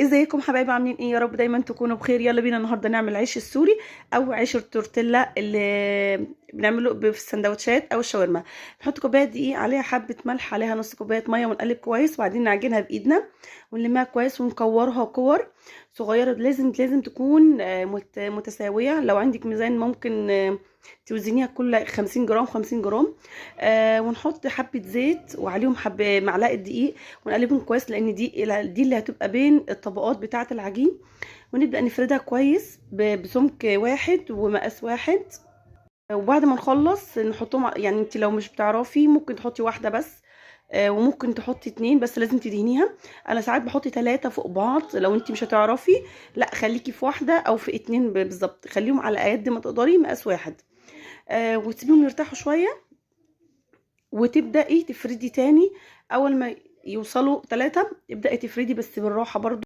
ازيكم حبايبي؟ عاملين ايه؟ يا رب دايما تكونوا بخير. يلا بينا النهارده نعمل عيش السوري او عيش التورتيلا اللي بنعمله في السندوتشات او الشاورما. نحط كوبايه دقيق، عليها حبه ملح، عليها نص كوبايه ميه، ونقلب كويس، وبعدين نعجنها بايدنا ونلمها كويس ونكورها كور صغيره. لازم تكون متساويه. لو عندك ميزان ممكن توزنيها كل 50 جرام 50 جرام. ونحط حبه زيت وعليهم حبه معلقه دقيق، ونقلبهم كويس لان دي اللي هتبقى بين الطبقات بتاعه العجين. ونبدا نفردها كويس بسمك واحد ومقاس واحد. وبعد ما نخلص نحطهم يعني انت لو مش بتعرفي ممكن تحطي واحده بس، وممكن تحطي اتنين، بس لازم تدهنيها. انا ساعات بحط تلاتة فوق بعض. لو انت مش هتعرفي لا خليكي في واحده او في اتنين بالظبط، خليهم على قد ما تقدري مقاس واحد. وتسيبيهم يرتاحوا شويه، وتبداي تفردي تاني. اول ما يوصلوا 3 ابداي تفردي بس بالراحه برضو.